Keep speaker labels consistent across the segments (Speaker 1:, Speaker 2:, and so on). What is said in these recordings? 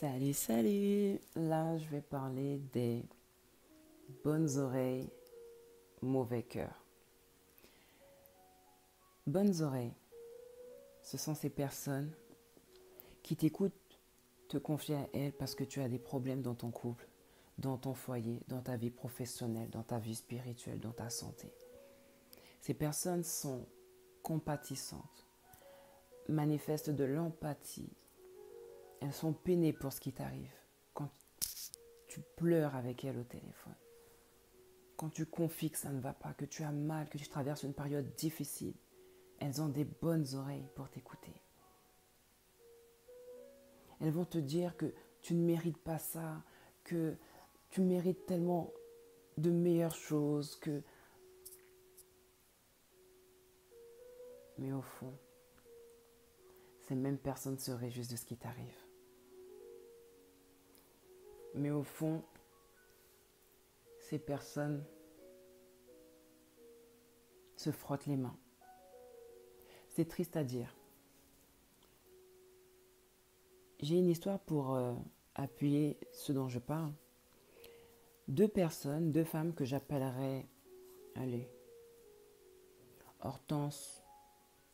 Speaker 1: Salut, salut! Là, je vais parler des bonnes oreilles, mauvais cœur. Bonnes oreilles, ce sont ces personnes qui t'écoutent te confier à elles parce que tu as des problèmes dans ton couple, dans ton foyer, dans ta vie professionnelle, dans ta vie spirituelle, dans ta santé. Ces personnes sont compatissantes, manifestent de l'empathie. Elles sont peinées pour ce qui t'arrive quand tu pleures avec elles au téléphone. Quand tu confies que ça ne va pas, que tu as mal, que tu traverses une période difficile, elles ont des bonnes oreilles pour t'écouter. Elles vont te dire que tu ne mérites pas ça, que tu mérites tellement de meilleures choses, que... Mais au fond, ces mêmes personnes se réjouissent de ce qui t'arrive. Mais au fond, ces personnes se frottent les mains. C'est triste à dire. J'ai une histoire pour appuyer ce dont je parle. Deux femmes que j'appellerais, allez, Hortense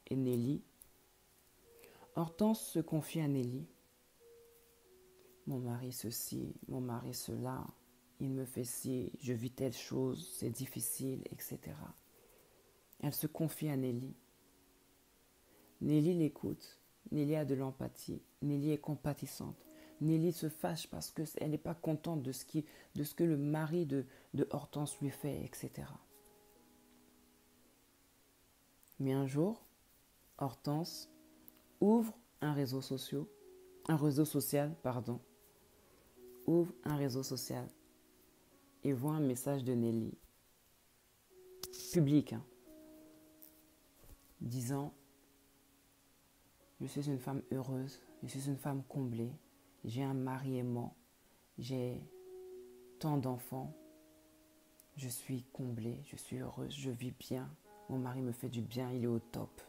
Speaker 1: et Nelly. Hortense se confie à Nelly. Mon mari ceci, mon mari cela, il me fait ci, je vis telle chose, c'est difficile, etc. Elle se confie à Nelly. Nelly l'écoute. Nelly a de l'empathie. Nelly est compatissante. Nelly se fâche parce qu'elle n'est pas contente de ce que le mari de Hortense lui fait, etc. Mais un jour, Hortense ouvre un réseau social, ouvre un réseau social et voit un message de Nelly, public, disant: je suis une femme heureuse, je suis une femme comblée, j'ai un mari aimant, j'ai tant d'enfants, je suis comblée, je suis heureuse, je vis bien, mon mari me fait du bien, il est au top.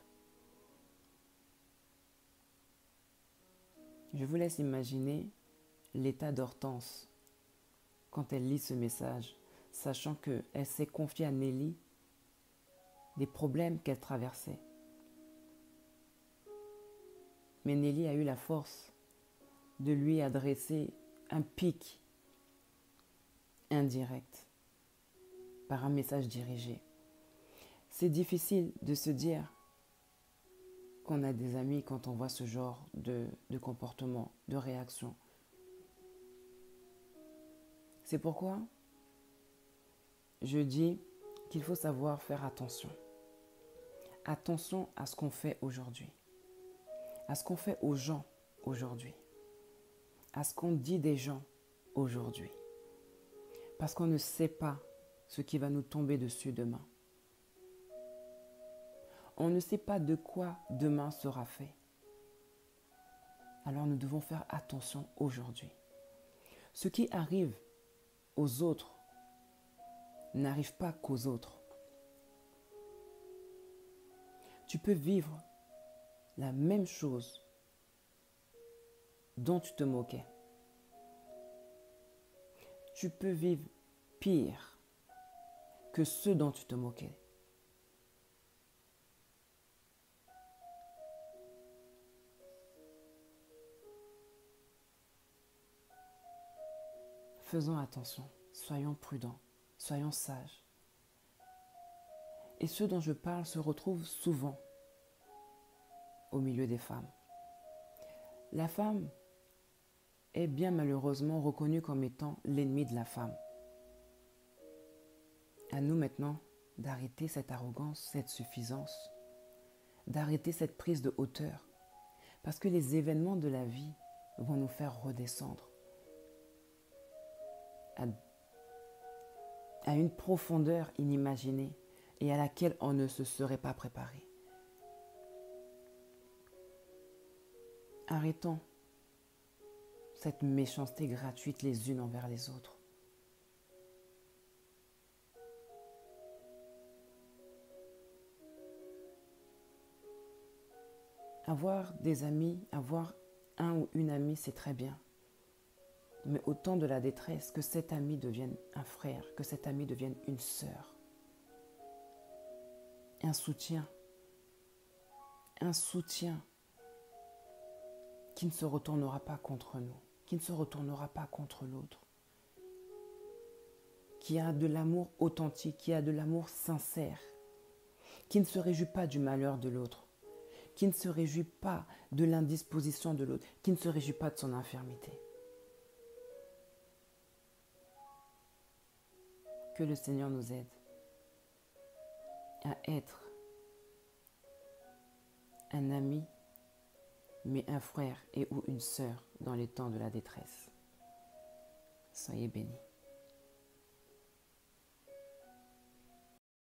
Speaker 1: Je vous laisse imaginer l'état d'Hortense quand elle lit ce message, sachant qu'elle s'est confiée à Nelly des problèmes qu'elle traversait. Mais Nelly a eu la force de lui adresser un pic indirect par un message dirigé. C'est difficile de se dire qu'on a des amis quand on voit ce genre de comportement, de réaction. C'est pourquoi je dis qu'il faut savoir faire attention. Attention à ce qu'on fait aujourd'hui, à ce qu'on fait aux gens aujourd'hui, à ce qu'on dit des gens aujourd'hui. Parce qu'on ne sait pas ce qui va nous tomber dessus demain. On ne sait pas de quoi demain sera fait. Alors nous devons faire attention aujourd'hui. Ce qui arrive aux autres n'arrive pas qu'aux autres. Tu peux vivre la même chose dont tu te moquais. Tu peux vivre pire que ceux dont tu te moquais. Faisons attention, soyons prudents, soyons sages. Et ceux dont je parle se retrouvent souvent au milieu des femmes. La femme est bien malheureusement reconnue comme étant l'ennemi de la femme. À nous maintenant d'arrêter cette arrogance, cette suffisance, d'arrêter cette prise de hauteur, parce que les événements de la vie vont nous faire redescendre à une profondeur inimaginée et à laquelle on ne se serait pas préparé. Arrêtons cette méchanceté gratuite les unes envers les autres. Avoir des amis, avoir un ou une amie, c'est très bien. Mais au temps de la détresse, que cet ami devienne un frère, que cet ami devienne une sœur. Un soutien qui ne se retournera pas contre nous, qui ne se retournera pas contre l'autre, qui a de l'amour authentique, qui a de l'amour sincère, qui ne se réjouit pas du malheur de l'autre, qui ne se réjouit pas de l'indisposition de l'autre, qui ne se réjouit pas de son infirmité. Que le Seigneur nous aide à être un ami, mais un frère et ou une sœur dans les temps de la détresse. Soyez bénis.